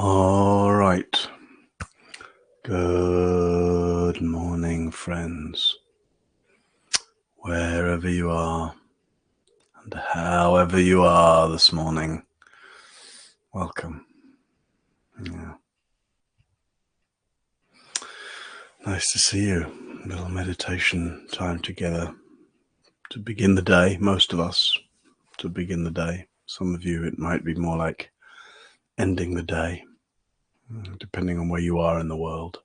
All right. Good morning, friends. Wherever you are and however you are this morning, welcome. Yeah. Nice to see you. A little meditation time together to begin the day. Most of us to begin the day. Some of you, it might be more like ending the day, depending on where you are in the world.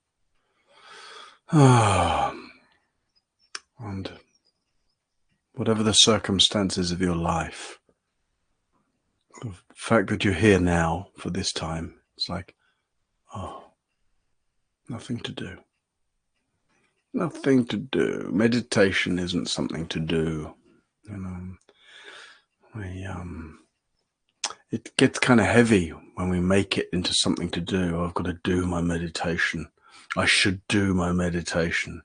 And whatever the circumstances of your life, the fact that you're here now for this time, it's like, oh, nothing to do. Nothing to do. Meditation isn't something to do. It gets kind of heavy when we make it into something to do. I've got to do my meditation. I should do my meditation.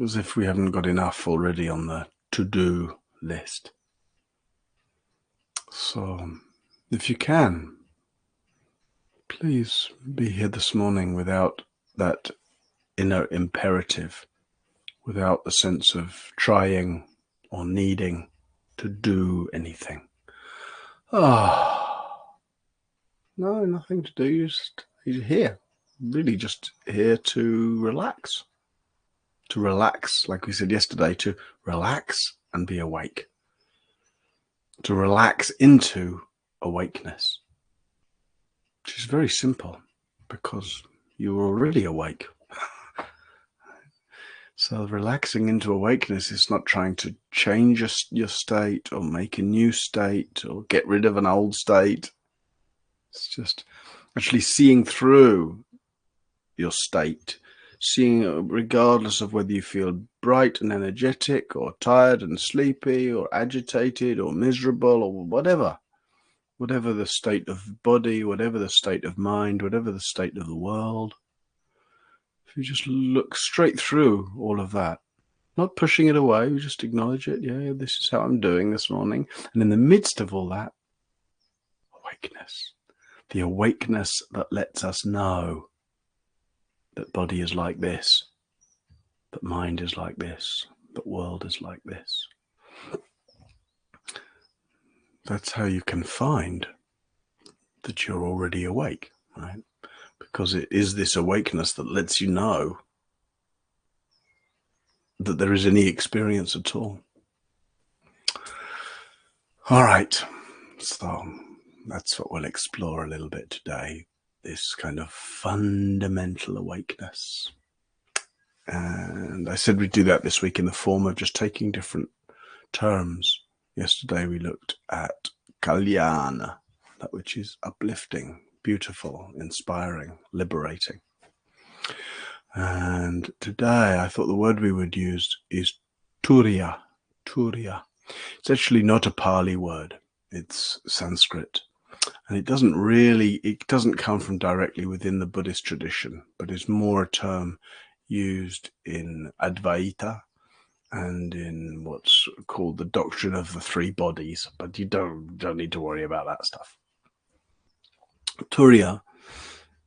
As if we haven't got enough already on the to-do list. So, if you can, please be here this morning without that inner imperative, without the sense of trying or needing to do anything. No, nothing to do. You're here, really just here to relax. To relax, like we said yesterday, to relax and be awake. To relax into awakeness. Which is very simple because you're already awake. So relaxing into awakeness is not trying to change your state or make a new state or get rid of an old state. It's just actually seeing through your state, seeing regardless of whether you feel bright and energetic or tired and sleepy or agitated or miserable or whatever the state of body, whatever the state of mind, whatever the state of the world. If you just look straight through all of that, not pushing it away, you just acknowledge it. Yeah, this is how I'm doing this morning. And in the midst of all that, awakeness. The awakeness that lets us know that body is like this, that mind is like this, that world is like this. That's how you can find that you're already awake, right? Because it is this awakeness that lets you know that there is any experience at all. All right, so that's what we'll explore a little bit today, this kind of fundamental awakeness. And I said we'd do that this week in the form of just taking different terms. Yesterday we looked at kalyana, that which is uplifting, beautiful, inspiring, liberating. And today I thought the word we would use is turiya. Turiya. It's actually not a Pali word. It's Sanskrit. And it doesn't come from directly within the Buddhist tradition, but it's more a term used in Advaita and in what's called the doctrine of the three bodies, but you don't need to worry about that stuff. Turiya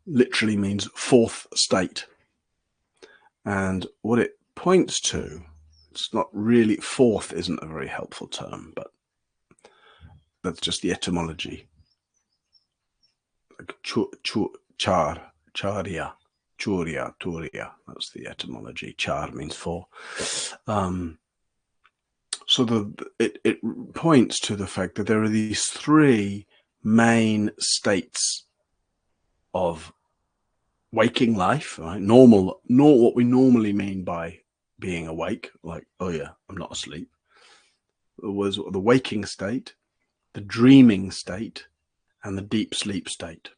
literally means fourth state. And what it points to, it's not really, fourth isn't a very helpful term, but that's just the etymology. Like charya, churya, turiya, that's the etymology. Char means four. So it points to the fact that there are these three main states of waking life, right? What we normally mean by being awake, like, oh yeah, I'm not asleep. It was the waking state, the dreaming state, and the deep sleep state.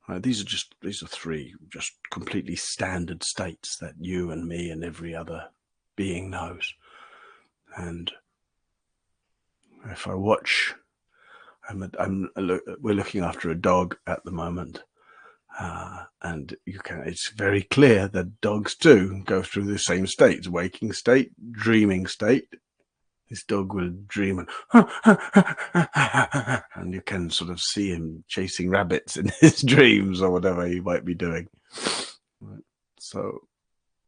Right, these are three just completely standard states that you and me and every other being knows. And if I watch, we're looking after a dog at the moment, and it's very clear that dogs too go through the same states: waking state, dreaming state, This dog will dream and you can sort of see him chasing rabbits in his dreams or whatever he might be doing. Right. So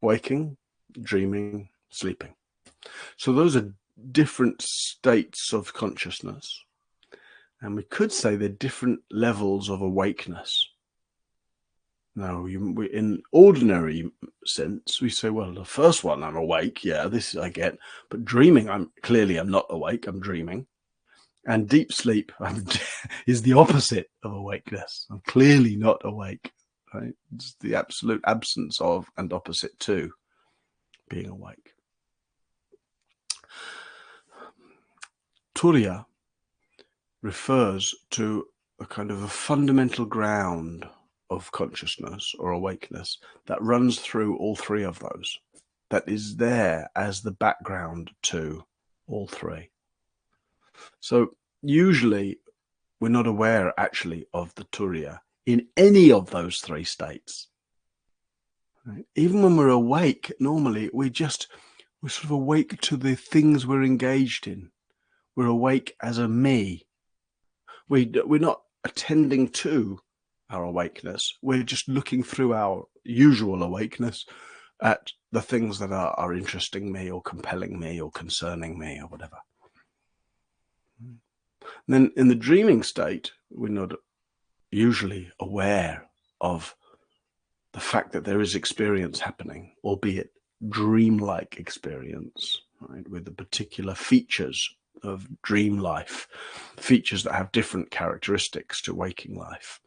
waking, dreaming, sleeping. So those are different states of consciousness. And we could say they're different levels of awakeness. Now, in ordinary sense, we say, well, the first one, I'm awake. Yeah, this I get. But dreaming, I'm not awake. I'm dreaming. And deep sleep is the opposite of awakeness. I'm clearly not awake. Right? It's the absolute absence of and opposite to being awake. Turiya refers to a kind of a fundamental ground of consciousness or awakeness that runs through all three of those, that is there as the background to all three. So usually we're not aware actually of the Turiya in any of those three states. Right? Even when we're awake, normally we're sort of awake to the things we're engaged in. We're awake as a me. We're not attending to our awakeness. We're just looking through our usual awakeness at the things that are interesting me or compelling me or concerning me or whatever. And then in the dreaming state, we're not usually aware of the fact that there is experience happening, albeit dreamlike experience, right, with the particular features of dream life, features that have different characteristics to waking life.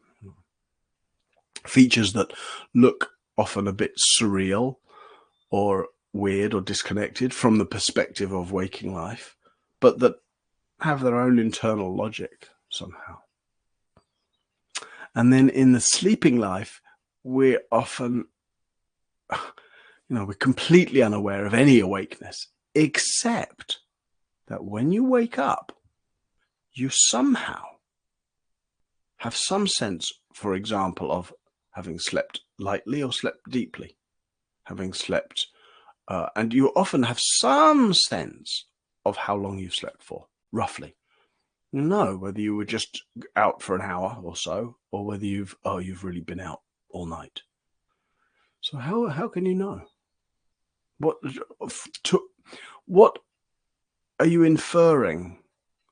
Features that look often a bit surreal or weird or disconnected from the perspective of waking life, but that have their own internal logic somehow. And then in the sleeping life, we're often, we're completely unaware of any awakeness, except that when you wake up, you somehow have some sense, for example, of having slept lightly or slept deeply, having slept, and you often have some sense of how long you've slept for, roughly. You know whether you were just out for an hour or so, or whether you've really been out all night. So how can you know? What are you inferring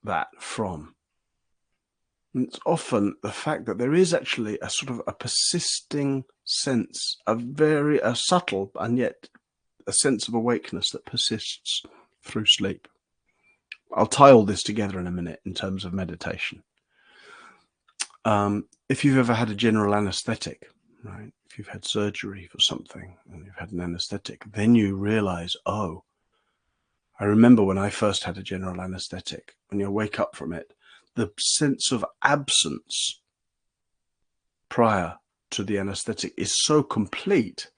that from? And it's often the fact that there is actually a sort of a persisting sense, a subtle and yet a sense of awakeness that persists through sleep. I'll tie all this together in a minute in terms of meditation. If you've ever had a general anesthetic, right? If you've had surgery for something and you've had an anesthetic, then you realize, oh, I remember when I first had a general anesthetic, when you wake up from it, the sense of absence prior to the anesthetic is so complete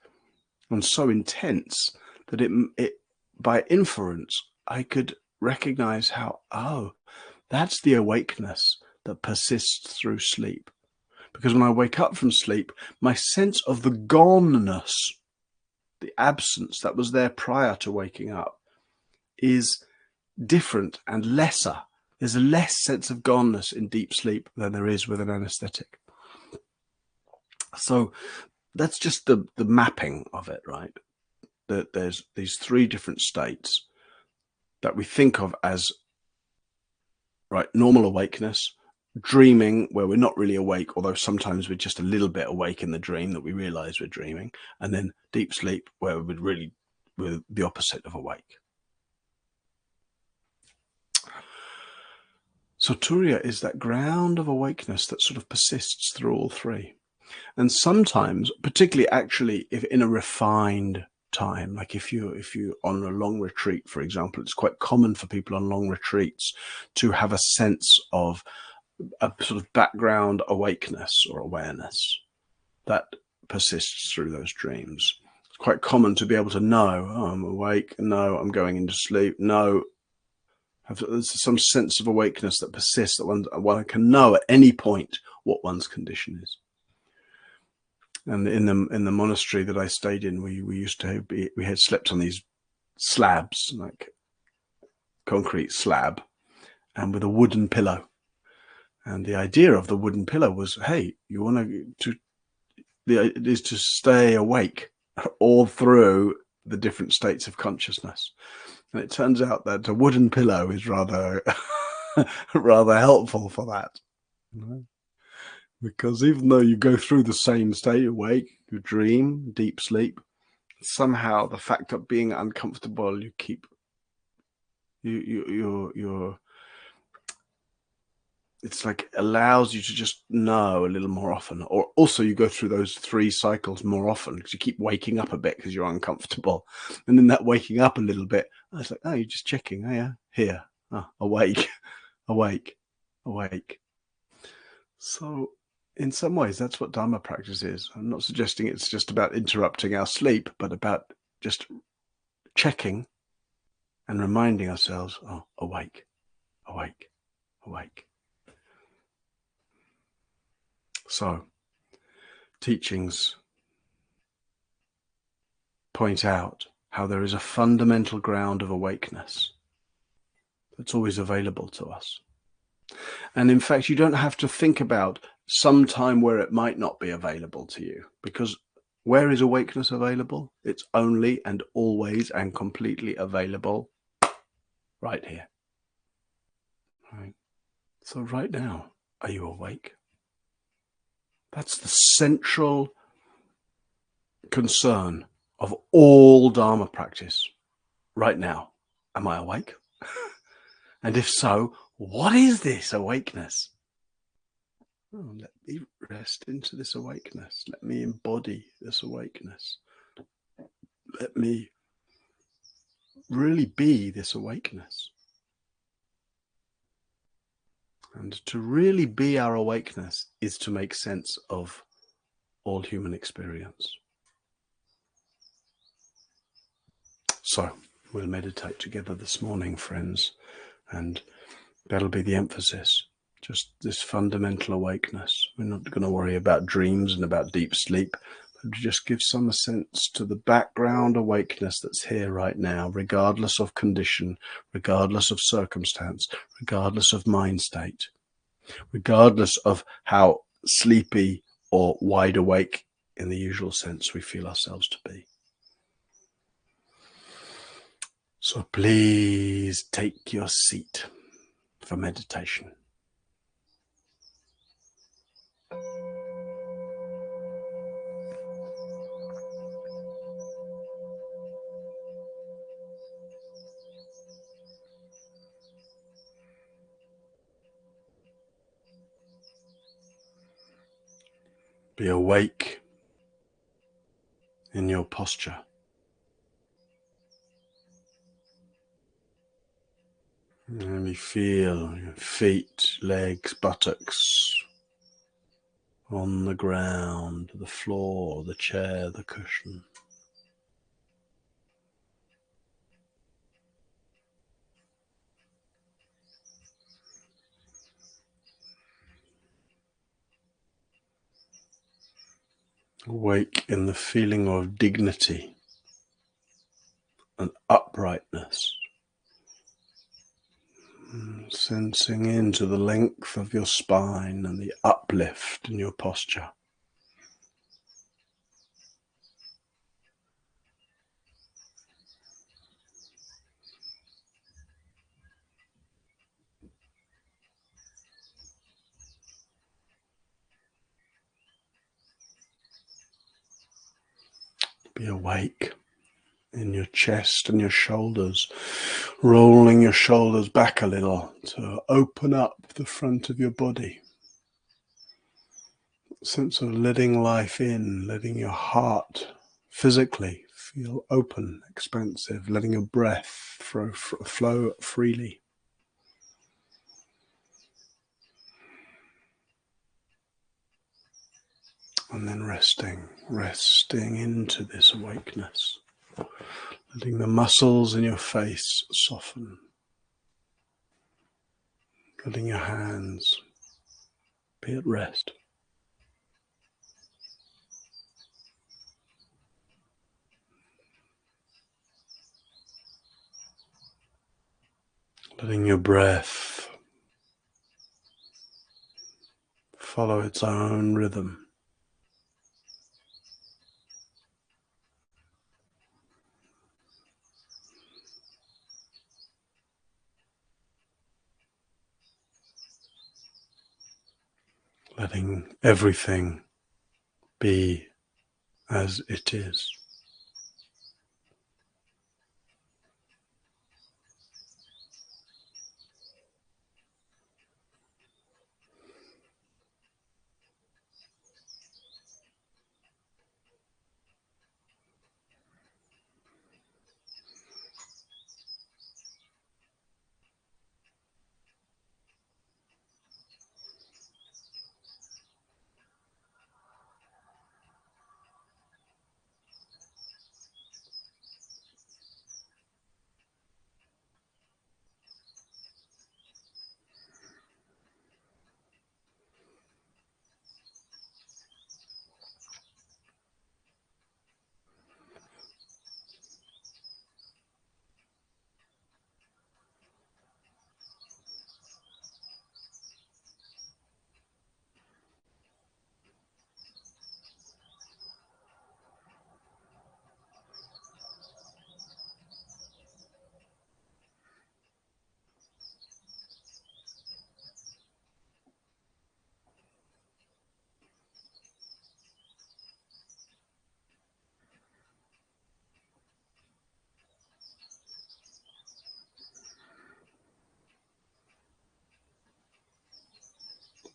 and so intense that it by inference, I could recognize how, oh, that's the awakeness that persists through sleep. Because when I wake up from sleep, my sense of the goneness, the absence that was there prior to waking up, is different and lesser. There's a less sense of goneness in deep sleep than there is with an anesthetic. So that's just the mapping of it, right? That there's these three different states that we think of as, right, normal awakeness, dreaming, where we're not really awake, although sometimes we're just a little bit awake in the dream that we realize we're dreaming, and then deep sleep, where we're the opposite of awake. So Turiya is that ground of awakeness that sort of persists through all three. And sometimes, particularly actually if in a refined time, like if you're on a long retreat, for example, it's quite common for people on long retreats to have a sense of a sort of background awakeness or awareness that persists through those dreams. It's quite common to be able to know, oh, I'm awake, no, I'm going into sleep, no. There's some sense of awakeness that persists, that one can know at any point what one's condition is. And in the monastery that I stayed in, we used to we had slept on these slabs, like concrete slab and with a wooden pillow. And the idea of the wooden pillow was, hey, you want it is to stay awake all through the different states of consciousness. And it turns out that a wooden pillow is rather rather helpful for that. Because even though you go through the same state, awake, you dream, deep sleep, somehow the fact of being uncomfortable, it's like allows you to just know a little more often. Or also you go through those 3 cycles more often because you keep waking up a bit because you're uncomfortable. And then that waking up a little bit, I was like, oh, you're just checking. Oh yeah, here, awake, awake, awake. So in some ways, that's what Dharma practice is. I'm not suggesting it's just about interrupting our sleep, but about just checking and reminding ourselves, oh, awake, awake, awake. So teachings point out how there is a fundamental ground of awakeness that's always available to us. And in fact, you don't have to think about some time where it might not be available to you, because where is awakeness available? It's only and always and completely available right here. Right. So right now, are you awake? That's the central concern of all Dharma practice. Right now, am I awake? And if so, what is this awakeness? Oh, let me rest into this awakeness. Let me embody this awakeness. Let me really be this awakeness. And to really be our awakeness is to make sense of all human experience. So we'll meditate together this morning, friends, and that'll be the emphasis. Just this fundamental awakeness. We're not going to worry about dreams and about deep sleep, but just give some sense to the background awakeness that's here right now, regardless of condition, regardless of circumstance, regardless of mind state, regardless of how sleepy or wide awake in the usual sense we feel ourselves to be. So please take your seat for meditation. Be awake in your posture. Really feel your feet, legs, buttocks on the ground, the floor, the chair, the cushion. Awake in the feeling of dignity and uprightness. Sensing into the length of your spine and the uplift in your posture. Be awake in your chest and your shoulders, rolling your shoulders back a little to open up the front of your body. Sense of letting life in, letting your heart physically feel open, expansive, letting your breath flow freely. And then resting into this awakeness. Letting the muscles in your face soften. Letting your hands be at rest. letting your breath follow its own rhythm. Letting everything be as it is.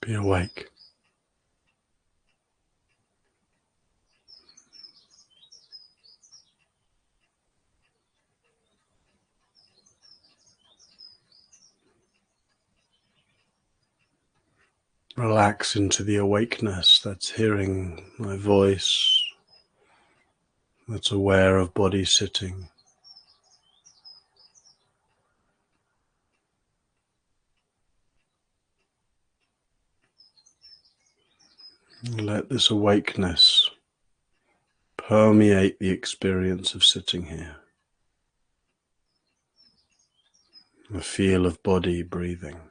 Be awake. Relax into the awakeness that's hearing my voice, that's aware of body sitting. Let this awakeness permeate the experience of sitting here. The feel of body breathing.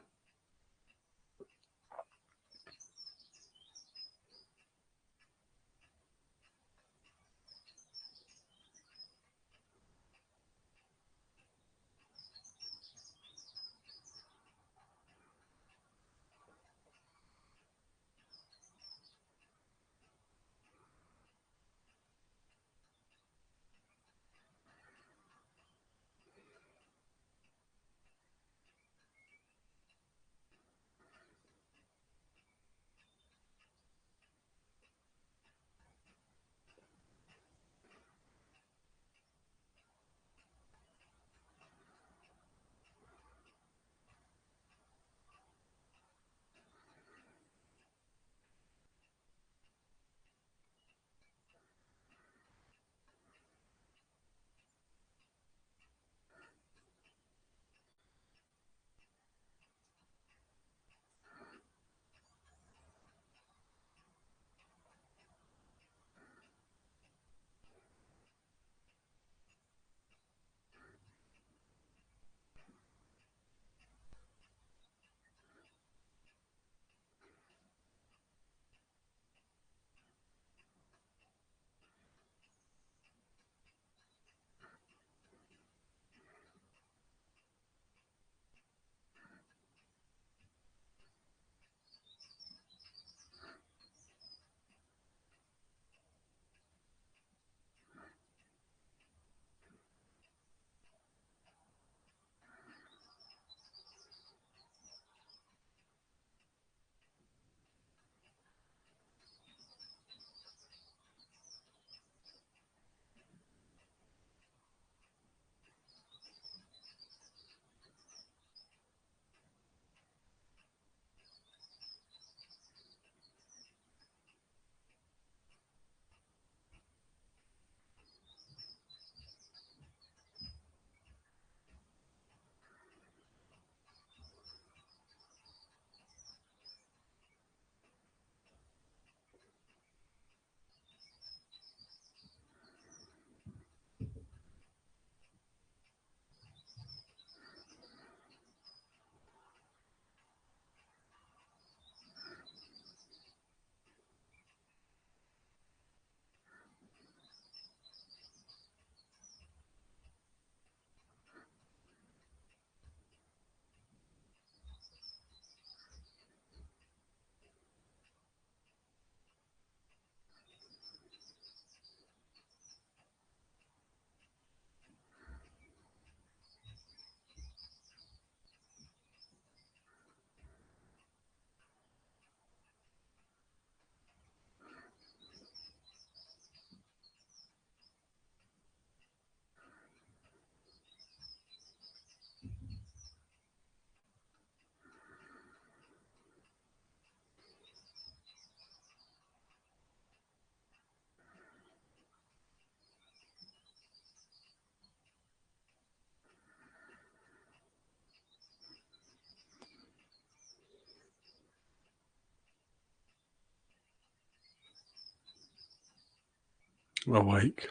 awake.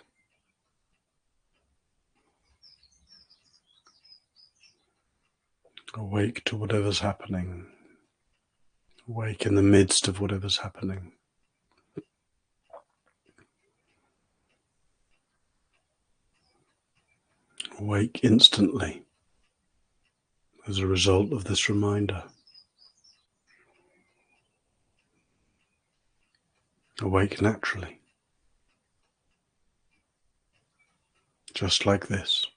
Awake to whatever's happening. Awake in the midst of whatever's happening. Awake instantly as a result of this reminder. Awake naturally. Just like this.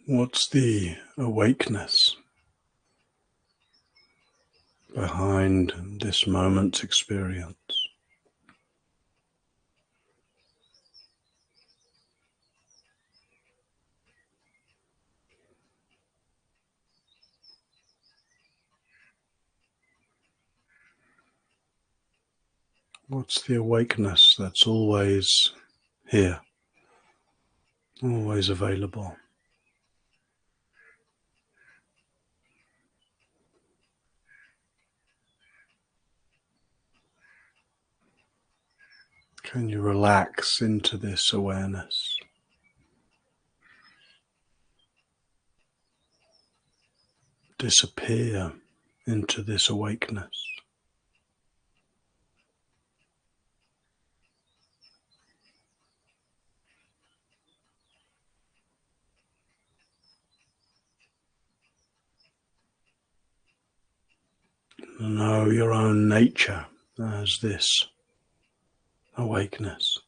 What's the awakeness behind this moment's experience? What's the awakeness that's always here, always available? Can you relax into this awareness? Disappear into this awakeness. Know your own nature as this awakeness.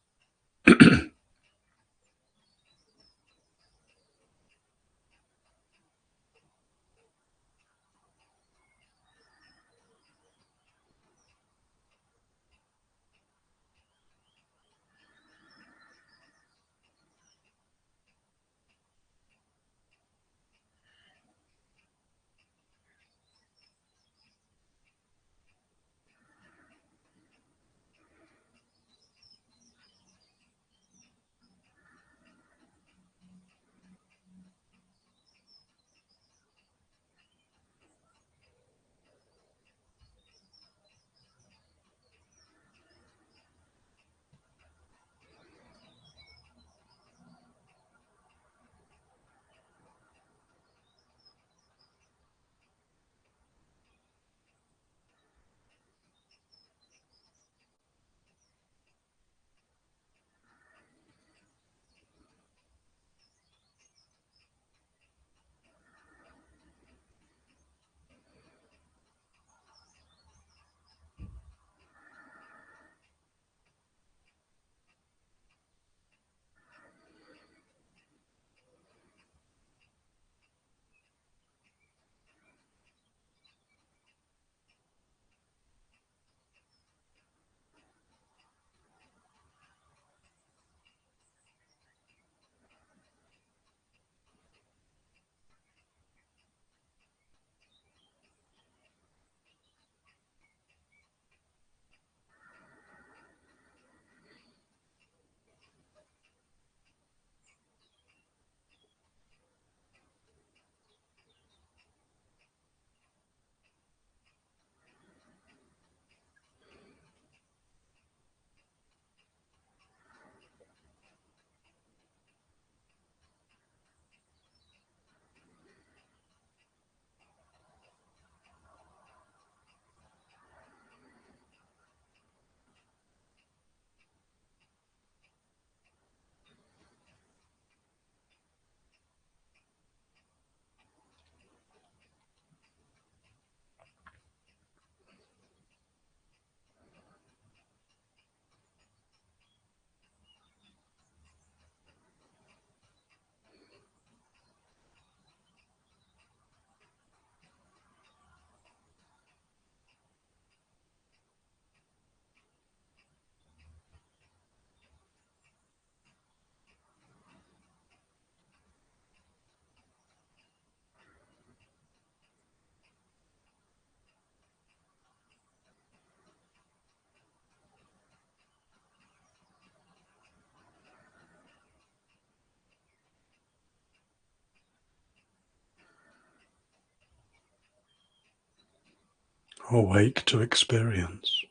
Awake to experience.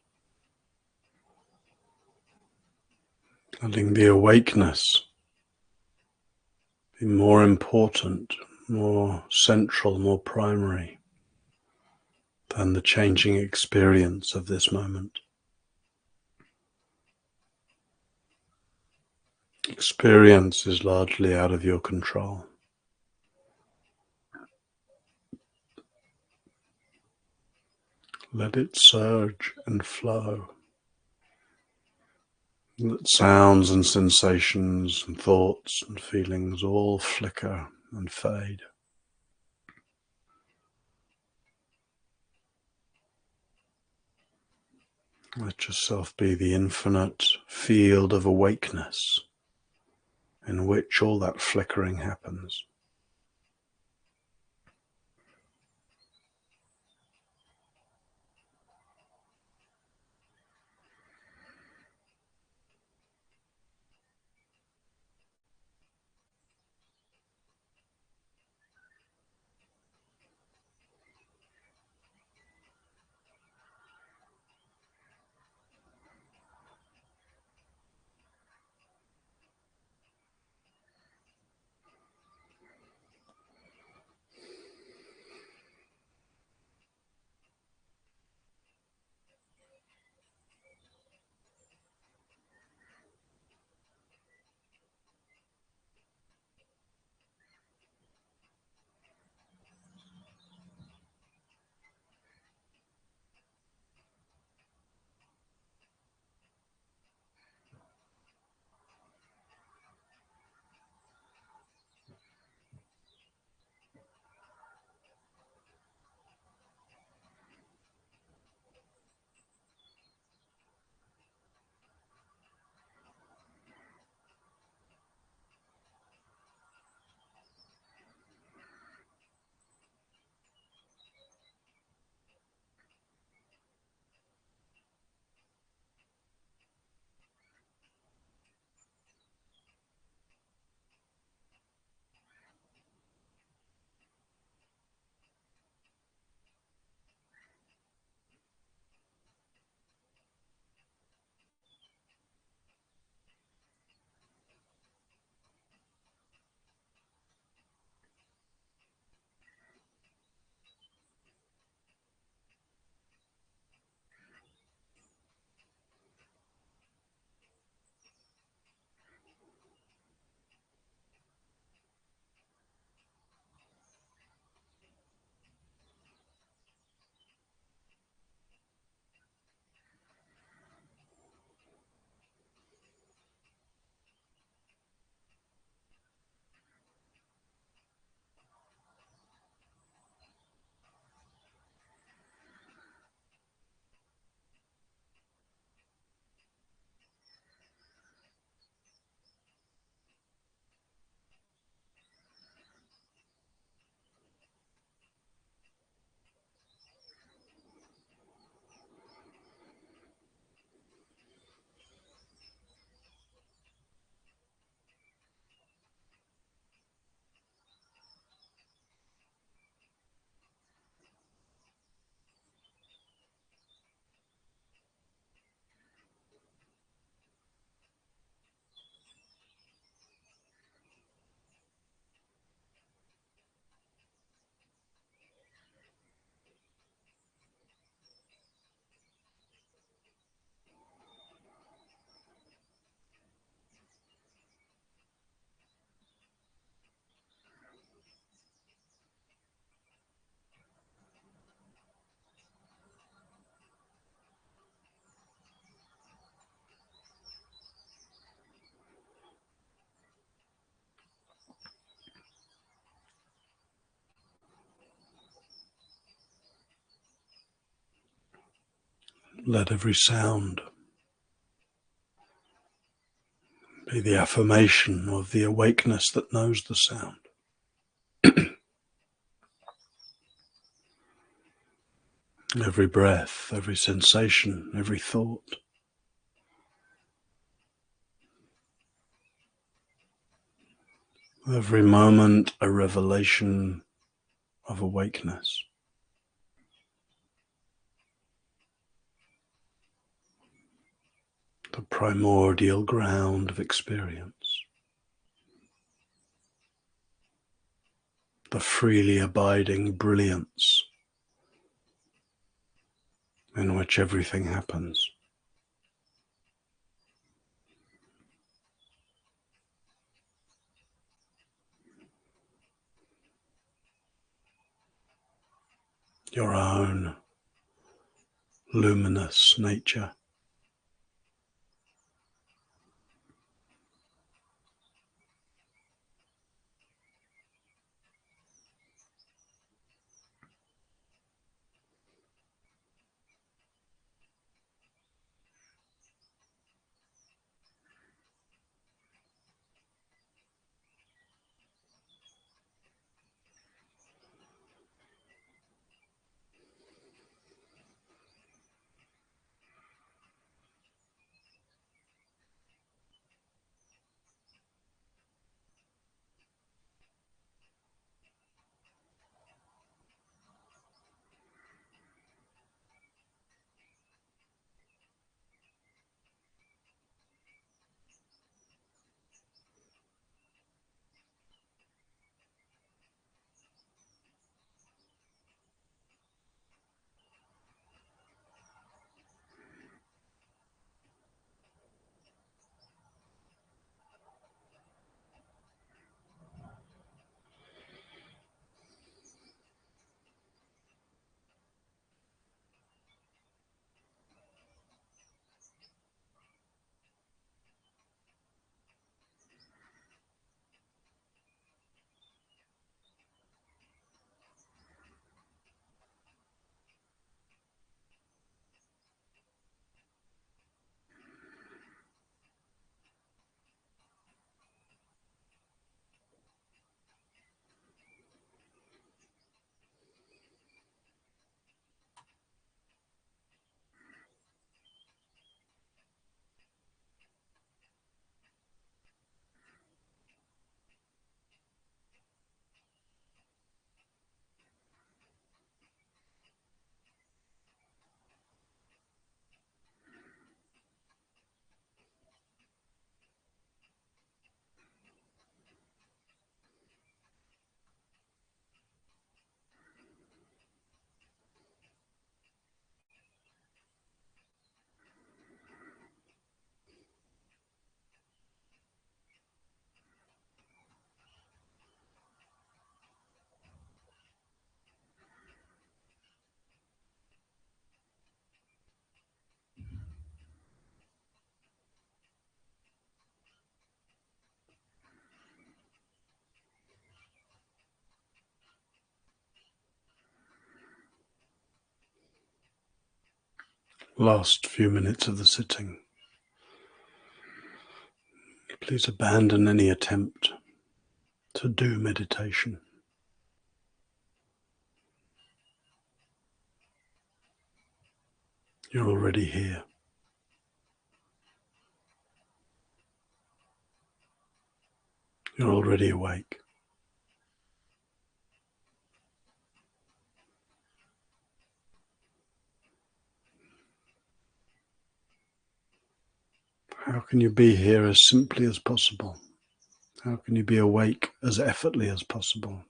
Letting the awakeness be more important, more central, more primary than the changing experience of this moment. Experience is largely out of your control. Let it surge and flow. Let sounds and sensations and thoughts and feelings all flicker and fade. Let yourself be the infinite field of awakeness in which all that flickering happens. Let every sound be the affirmation of the awakeness that knows the sound. Every breath, every sensation, every thought. Every moment a revelation of awakeness. The primordial ground of experience. The freely abiding brilliance in which everything happens. Your own luminous nature. last few minutes of the sitting. Please abandon any attempt to do meditation. You're already here. You're already awake. How can you be here as simply as possible? How can you be awake as effortlessly as possible?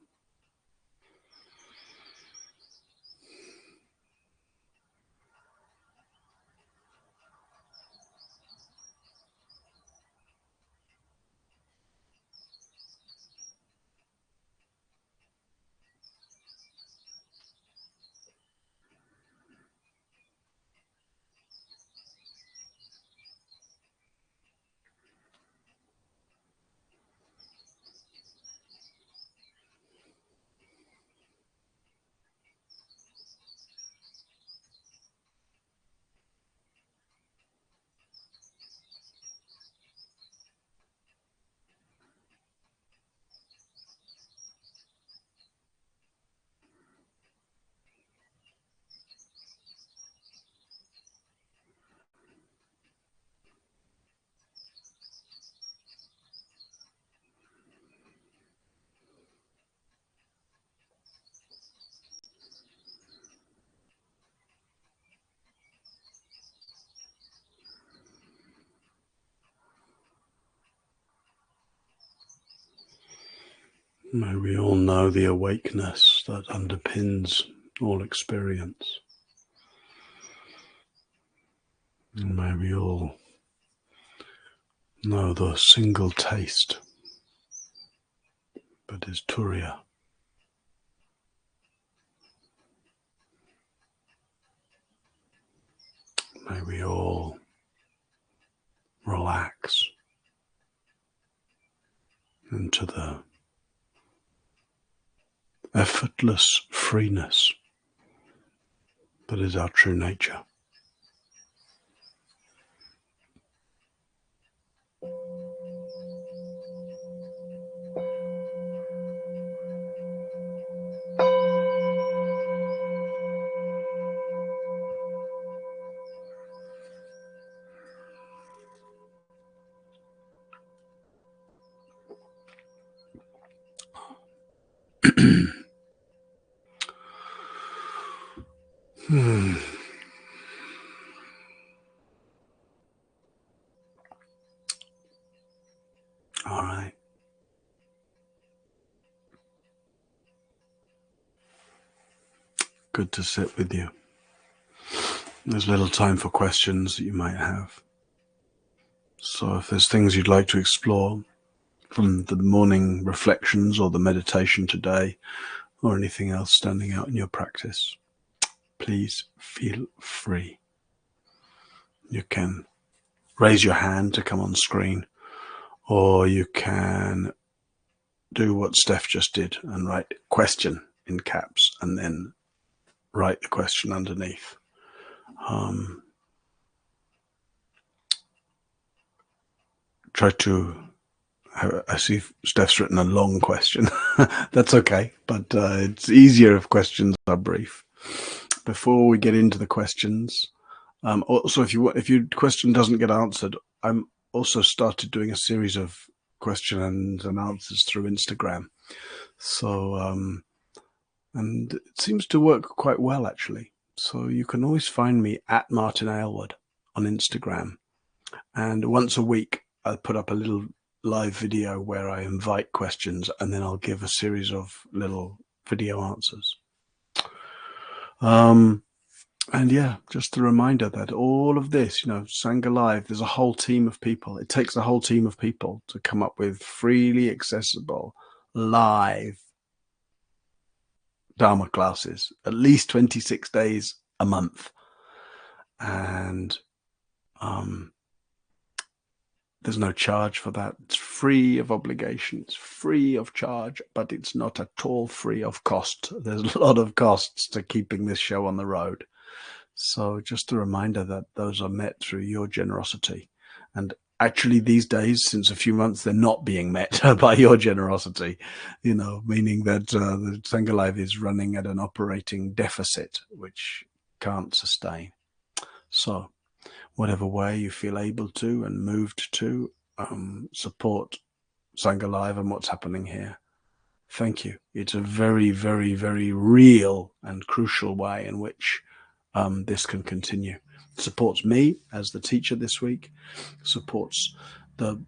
May we all know the awakeness that underpins all experience. And may we all know the single taste that is Turiya. May we all relax into the effortless freeness that is our true nature. All right. Good to sit with you. There's little time for questions that you might have. So if there's things you'd like to explore from the morning reflections or the meditation today, or anything else standing out in your practice, please feel free. You can raise your hand to come on screen, or you can do what Steph just did and write question in caps and then write the question underneath. Try to, I see Steph's written a long question. That's okay, but it's easier if questions are brief. Before we get into the questions, also if your question doesn't get answered, I'm also started doing a series of questions and answers through Instagram. So, and it seems to work quite well actually. So you can always find me at Martin Aylward on Instagram. And once a week, I'll put up a little live video where I invite questions and then I'll give a series of little video answers. And yeah, just a reminder that all of this, Sangha Live, there's a whole team of people. It takes a whole team of people to come up with freely accessible live Dharma classes, at least 26 days a month. And there's no charge for that. It's free of obligation. It's free of charge, but it's not at all free of cost. There's a lot of costs to keeping this show on the road. So just a reminder that those are met through your generosity. And actually these days, since a few months, they're not being met by your generosity, meaning that the Sangha Life is running at an operating deficit, which can't sustain. So whatever way you feel able to and moved to support Sangha Live and what's happening here, thank you. It's a very, very, very real and crucial way in which this can continue. It supports me as the teacher this week, supports the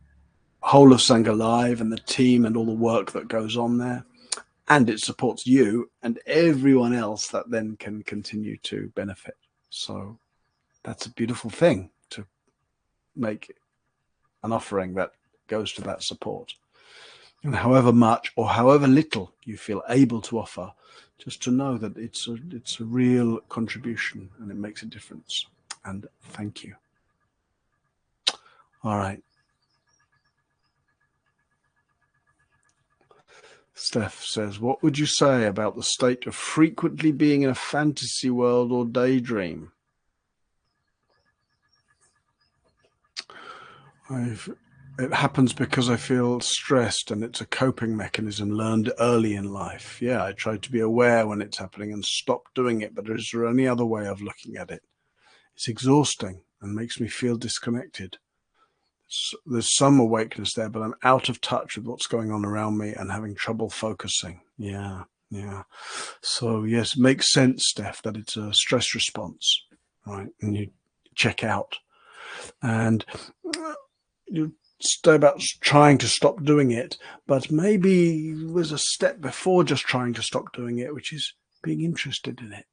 whole of Sangha Live and the team and all the work that goes on there, and it supports you and everyone else that then can continue to benefit. So that's a beautiful thing, to make an offering that goes to that support. And however much or however little you feel able to offer, just to know that it's a real contribution and it makes a difference. And thank you. All right. Steph says, what would you say about the state of frequently being in a fantasy world or daydream? It happens because I feel stressed, and it's a coping mechanism learned early in life. Yeah, I try to be aware when it's happening and stop doing it, but is there any other way of looking at it? It's exhausting and makes me feel disconnected. There's some awakeness there, but I'm out of touch with what's going on around me and having trouble focusing. Yeah. So yes, it makes sense, Steph, that it's a stress response, right? And you check out and you stay about trying to stop doing it, but maybe there's a step before just trying to stop doing it, which is being interested in it,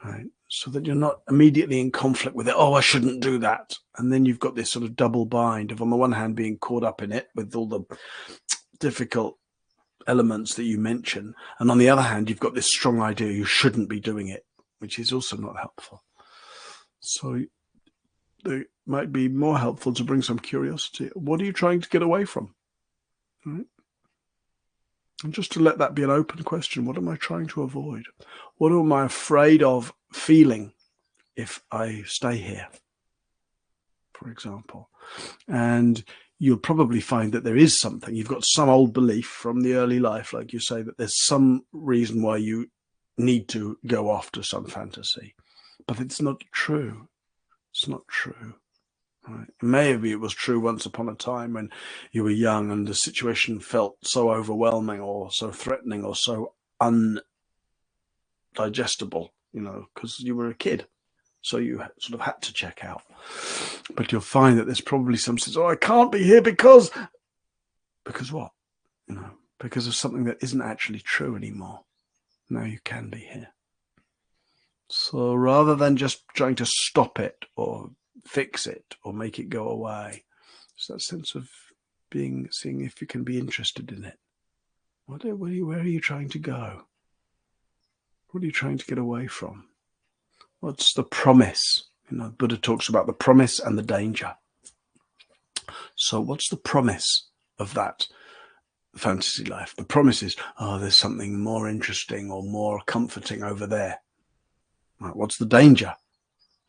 right? So that you're not immediately in conflict with it. Oh, I shouldn't do that. And then you've got this sort of double bind of, on the one hand, being caught up in it with all the difficult elements that you mention, and on the other hand, you've got this strong idea you shouldn't be doing it, which is also not helpful. So it might be more helpful to bring some curiosity. What are you trying to get away from? Right? And just to let that be an open question. What am I trying to avoid? What am I afraid of feeling if I stay here, for example? And you'll probably find that there is something. You've got some old belief from the early life, like you say, that there's some reason why you need to go off to some fantasy. But it's not true. It's not true. Right? Maybe it was true once upon a time when you were young and the situation felt so overwhelming or so threatening or so undigestible, because you were a kid. So you sort of had to check out. But you'll find that there's probably some sense, I can't be here because what? Because of something that isn't actually true anymore. Now you can be here. So rather than just trying to stop it or fix it or make it go away, it's that sense of seeing if you can be interested in it. Where are you trying to go? What are you trying to get away from? What's the promise? Buddha talks about the promise and the danger. So what's the promise of that fantasy life? The promise is, there's something more interesting or more comforting over there. Right, what's the danger?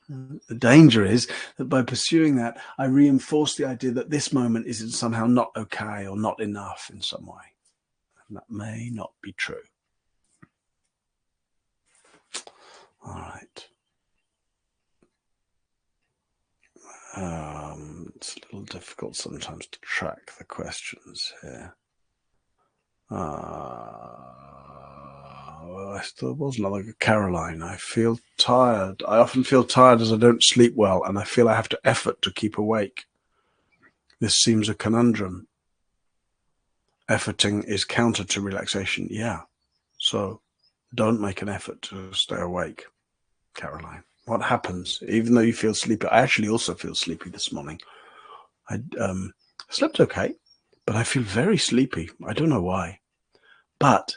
The danger is that by pursuing that, I reinforce the idea that this moment is somehow not okay or not enough in some way. And that may not be true. All right. It's a little difficult sometimes to track the questions here. There was another. Caroline, I feel tired. I often feel tired as I don't sleep well, and I feel I have to effort to keep awake. This seems a conundrum. Efforting is counter to relaxation. Yeah. So don't make an effort to stay awake, Caroline. What happens, even though you feel sleepy? I actually also feel sleepy this morning. I slept okay, but I feel very sleepy. I don't know why. But,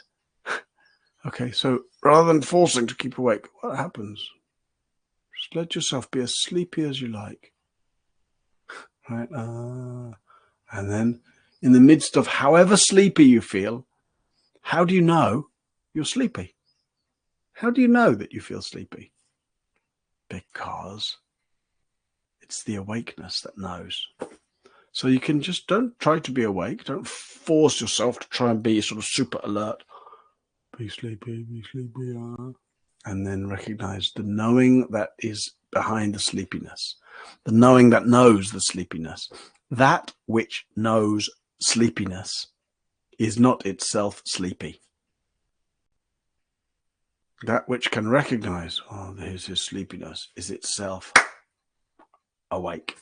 okay, so rather than forcing to keep awake, what happens? Just let yourself be as sleepy as you like. Right? And then, in the midst of however sleepy you feel, how do you know you're sleepy? How do you know that you feel sleepy? Because it's the awakeness that knows. So you can just don't try to be awake. Don't force yourself to try and be sort of super alert. Be sleepy, be sleepy. And then recognize the knowing that is behind the sleepiness. The knowing that knows the sleepiness. That which knows sleepiness is not itself sleepy. That which can recognize, oh, there's his sleepiness, is itself awake.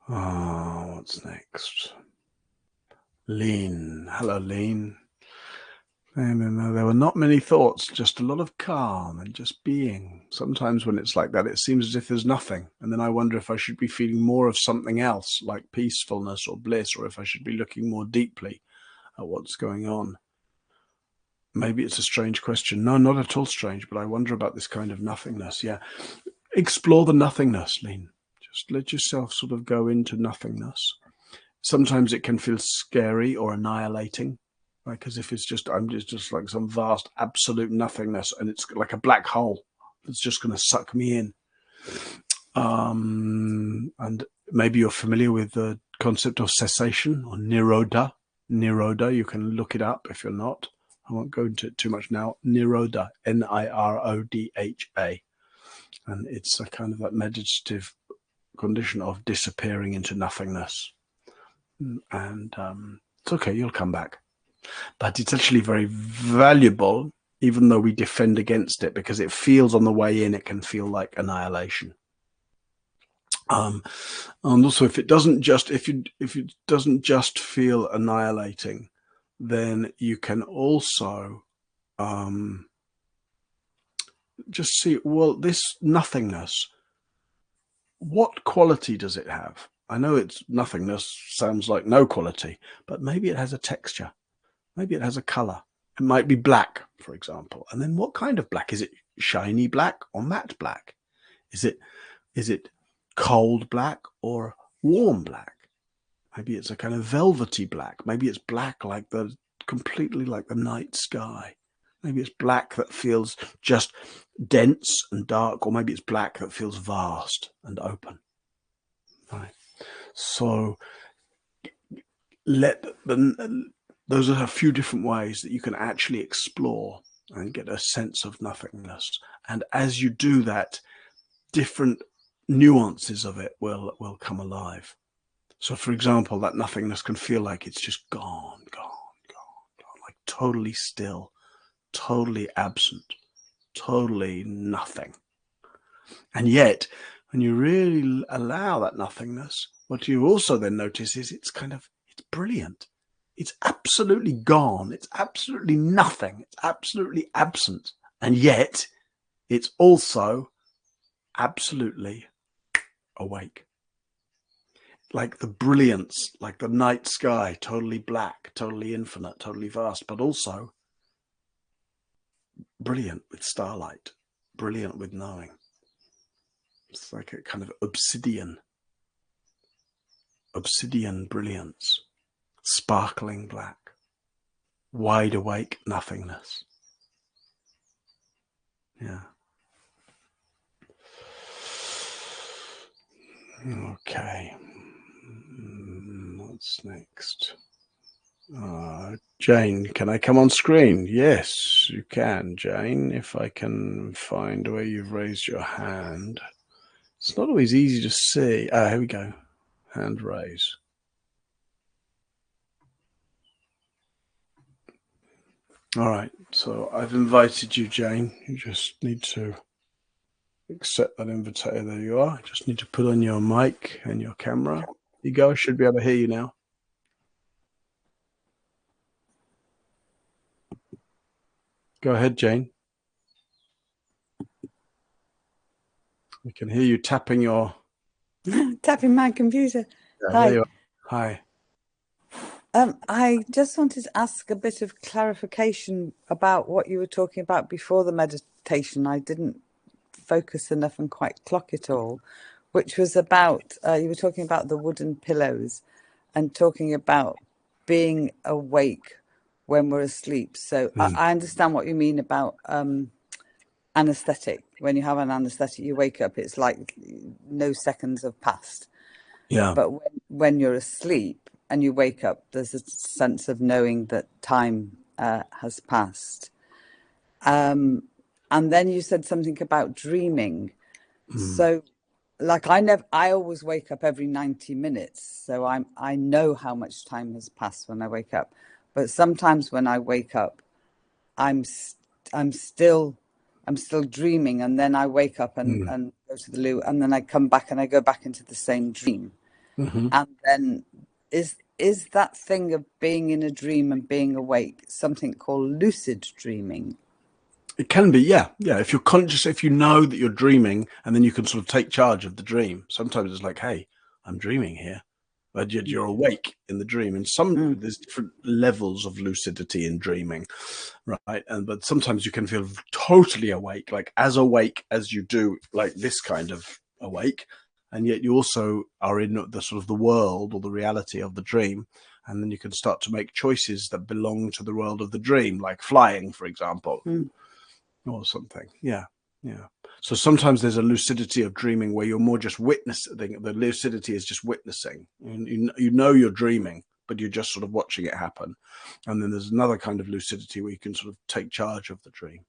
Oh, what's next? Lean. Hello, Lean. And there were not many thoughts, just a lot of calm and just being. Sometimes when it's like that, it seems as if there's nothing. And then I wonder if I should be feeling more of something else, like peacefulness or bliss, or if I should be looking more deeply at what's going on. Maybe it's a strange question. No, not at all strange, but I wonder about this kind of nothingness. Yeah. Explore the nothingness, Lean. Just let yourself sort of go into nothingness. Sometimes it can feel scary or annihilating. Like as if it's just, I'm just like some vast absolute nothingness, and it's like a black hole that's just going to suck me in. And maybe you're familiar with the concept of cessation or nirodha. Nirodha, you can look it up if you're not. I won't go into it too much now. Nirodha, Nirodha. And it's a kind of that meditative condition of disappearing into nothingness. And it's okay, you'll come back. But it's actually very valuable, even though we defend against it, because it feels on the way in, it can feel like annihilation. And also, if it doesn't just feel annihilating, then you can also just see, well, this nothingness, what quality does it have? I know it's nothingness sounds like no quality, but maybe it has a texture. Maybe it has a color. It might be black, for example. And then what kind of black? Is it shiny black or matte black? Is it cold black or warm black? Maybe it's a kind of velvety black. Maybe it's black like completely like the night sky. Maybe it's black that feels just dense and dark, or maybe it's black that feels vast and open. Right. So those are a few different ways that you can actually explore and get a sense of nothingness. And as you do that, different nuances of it will come alive. So, for example, that nothingness can feel like it's just gone, like totally still, totally absent, totally nothing. And yet, when you really allow that nothingness, what you also then notice is it's brilliant. It's absolutely gone. It's absolutely nothing. It's absolutely absent. And yet it's also absolutely awake. Like the brilliance, like the night sky, totally black, totally infinite, totally vast, but also brilliant with starlight, brilliant with knowing. It's like a kind of obsidian brilliance. Sparkling black, wide awake nothingness. Yeah. Okay. What's next? Jane, can I come on screen? Yes, you can, Jane, if I can find where you've raised your hand. It's not always easy to see. Here we go. Hand raise. All right, so I've invited you, Jane. You just need to accept that invitation. There you are. You just need to put on your mic and your camera. There you go. I should be able to hear you now. Go ahead, Jane. We can hear you tapping your... tapping my computer. Yeah, Hi. there you are. Hi. I just wanted to ask a bit of clarification about what you were talking about before the meditation. I didn't focus enough and quite clock it all, which was about, you were talking about the wooden pillows and talking about being awake when we're asleep. So I understand what you mean about anesthetic. When you have an anesthetic, you wake up, it's like no seconds have passed. Yeah. But when you're asleep and you wake up, there's a sense of knowing that time has passed. And then you said something about dreaming. So, like, I always wake up every 90 minutes. So I know how much time has passed when I wake up. But sometimes when I wake up, I'm still dreaming, and then I wake up and go to the loo, and then I come back and I go back into the same dream. And then is that thing of being in a dream and being awake something called lucid dreaming? It can be, yeah. If you're conscious, if you know that you're dreaming, and then you can sort of take charge of the dream. Sometimes it's like, hey, I'm dreaming here, but yet you're awake in the dream. And there's different levels of lucidity in dreaming, right? But sometimes you can feel totally awake, like as awake as you do, like this kind of awake, and yet you also are in the sort of the world or the reality of the dream. And then you can start to make choices that belong to the world of the dream, like flying, for example. Or something. Yeah. So sometimes there's a lucidity of dreaming where you're more just witnessing. The lucidity is just witnessing. You know you're dreaming, but you're just sort of watching it happen. And then there's another kind of lucidity where you can sort of take charge of the dream.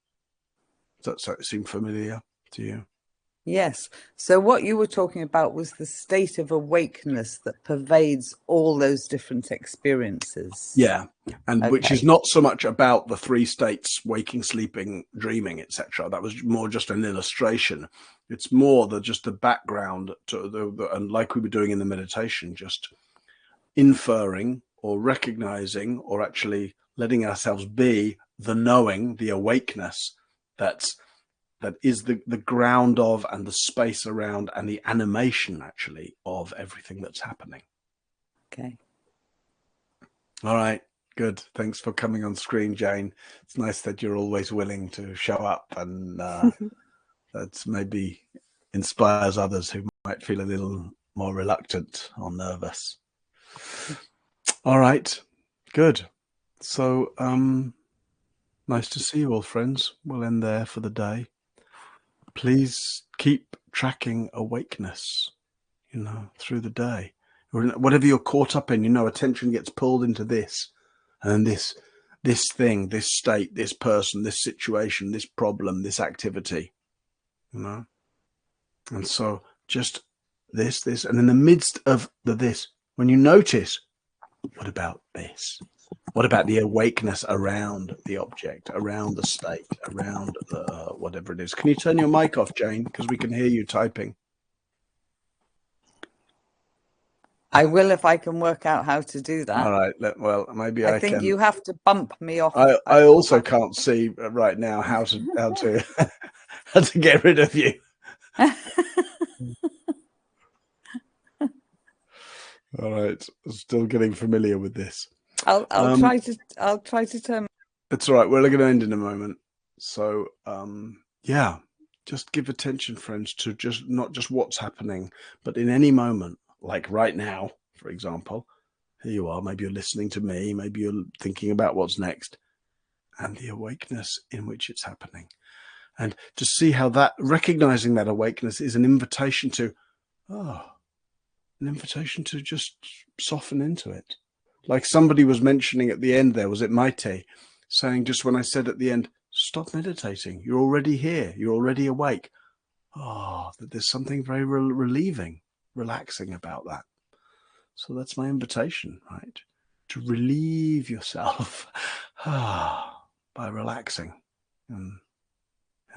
Does that seem familiar to you? Yes. So what you were talking about was the state of awakeness that pervades all those different experiences. Yeah. And which is not so much about the three states: waking, sleeping, dreaming, etc. That was more just an illustration. It's more just the background to and like we were doing in the meditation, just inferring or recognizing or actually letting ourselves be the knowing, the awakeness that is the ground of and the space around and the animation actually of everything that's happening. Okay. All right. Good. Thanks for coming on screen, Jane. It's nice that you're always willing to show up, and that maybe inspires others who might feel a little more reluctant or nervous. All right. Good. So, nice to see you all, friends. We'll end there for the day. Please keep tracking awakeness, through the day. Whatever you're caught up in, attention gets pulled into this, and this thing, this state, this person, this situation, this problem, this activity, And so just this, and in the midst of this, when you notice, what about this? What about the awakeness around the object, around the state, around whatever it is? Can you turn your mic off, Jane? Because we can hear you typing. I will if I can work out how to do that. All right. Well, maybe I think can. You have to bump me off. I also can't see right now how to how to get rid of you. All right. Still getting familiar with this. I'll try to turn. It's all right. We're going to end in a moment. So yeah, just give attention, friends, to not just what's happening, but in any moment, like right now, for example. Here you are. Maybe you're listening to me. Maybe you're thinking about what's next, and the awakeness in which it's happening. And to see how that recognizing that awakeness is an invitation to just soften into it. Like somebody was mentioning at the end there, was it Maite, saying just when I said at the end, stop meditating. You're already here. You're already awake. That there's something very relieving, relaxing about that. So that's my invitation, right? To relieve yourself by relaxing in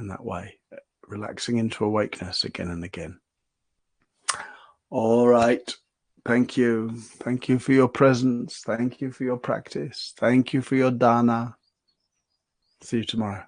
that way, relaxing into awakeness again and again. All right. Thank you. Thank you for your presence. Thank you for your practice. Thank you for your dana. See you tomorrow.